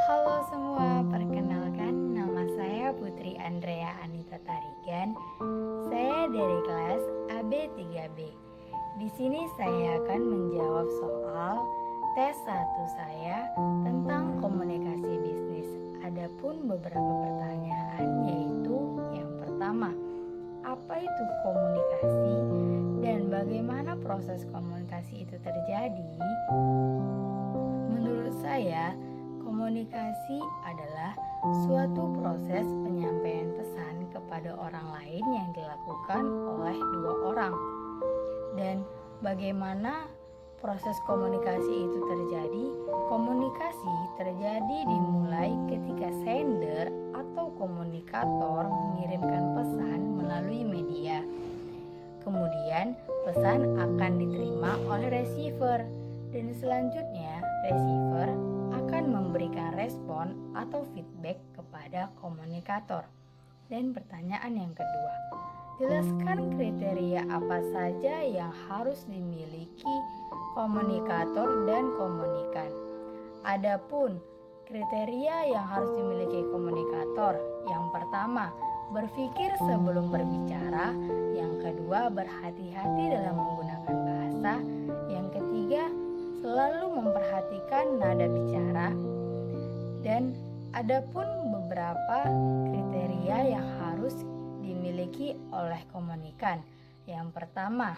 Halo semua, perkenalkan nama saya Putri Andrea Anita Tarigan. Saya dari kelas AB3B. Di sini saya akan menjawab soal tes 1 saya tentang komunikasi bisnis. Adapun beberapa pertanyaan yaitu yang pertama, apa itu komunikasi dan bagaimana proses komunikasi itu terjadi? Menurut saya, komunikasi adalah suatu proses penyampaian pesan kepada orang lain yang dilakukan oleh dua orang. Dan bagaimana proses komunikasi itu terjadi? Komunikasi terjadi dimulai ketika sender atau komunikator mengirimkan pesan melalui media. Kemudian pesan akan diterima oleh receiver dan selanjutnya receiver akan memberikan respon atau feedback kepada komunikator. Dan pertanyaan yang kedua, jelaskan kriteria apa saja yang harus dimiliki komunikator dan komunikan. Adapun kriteria yang harus dimiliki komunikator, yang pertama, berpikir sebelum berbicara, yang kedua, berhati-hati dalam menggunakan bahasa, yang ketiga, selalu memperhatikan nada bicara, dan adapun beberapa kriteria yang harus dimiliki oleh komunikan. Yang pertama,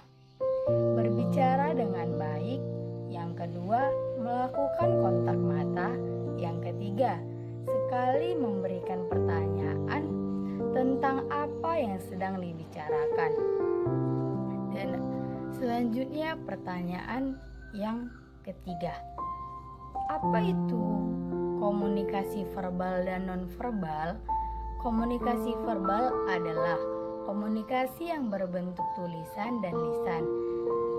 berbicara dengan baik. Yang kedua, melakukan kontak mata. Yang ketiga, sekali memberikan pertanyaan tentang apa yang sedang dibicarakan. Dan selanjutnya pertanyaan yang ketiga, apa itu komunikasi verbal dan nonverbal? Komunikasi verbal adalah komunikasi yang berbentuk tulisan dan lisan.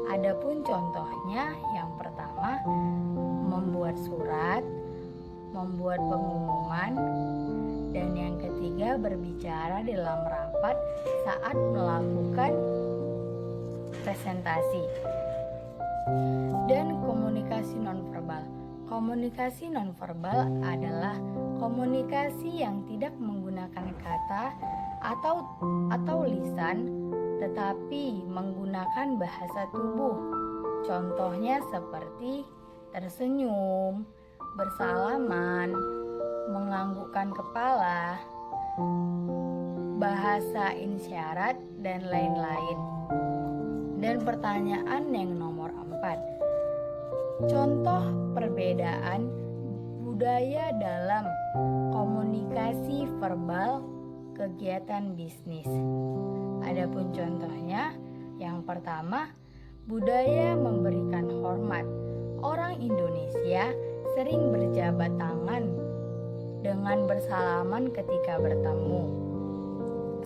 Adapun contohnya, yang pertama, membuat surat, membuat pengumuman, dan yang ketiga, berbicara dalam rapat saat melakukan presentasi. Dan komunikasi nonverbal. Komunikasi nonverbal adalah komunikasi yang tidak menggunakan kata atau lisan, tetapi menggunakan bahasa tubuh. Contohnya seperti tersenyum, bersalaman, menganggukkan kepala, bahasa isyarat, dan lain-lain. Dan pertanyaan yang nomor 4, contoh perbedaan budaya dalam komunikasi verbal kegiatan bisnis. Adapun contohnya, yang pertama, budaya memberikan hormat. Orang Indonesia sering berjabat tangan dengan bersalaman ketika bertemu.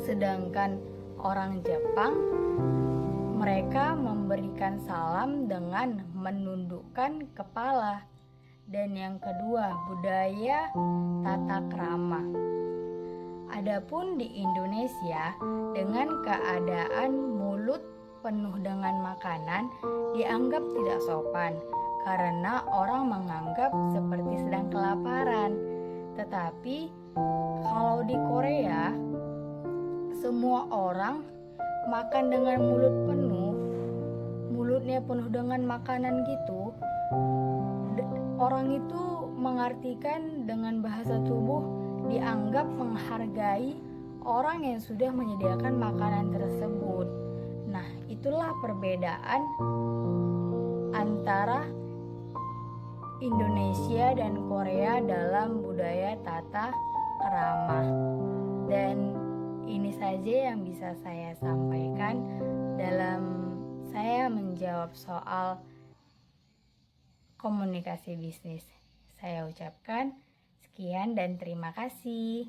Sedangkan orang Jepang, mereka memberikan salam dengan menundukkan kepala. Dan yang kedua, budaya tata krama. Adapun di Indonesia, dengan keadaan mulut penuh dengan makanan dianggap tidak sopan karena orang menganggap seperti sedang kelaparan. Tetapi kalau di Korea, semua orang makan dengan mulut penuh, mulutnya penuh dengan makanan gitu. Orang itu mengartikan dengan bahasa tubuh dianggap menghargai orang yang sudah menyediakan makanan tersebut. Nah, itulah perbedaan antara Indonesia dan Korea dalam budaya tata krama. Dan ini saja yang bisa saya sampaikan dalam saya menjawab soal komunikasi bisnis. Saya ucapkan sekian dan terima kasih.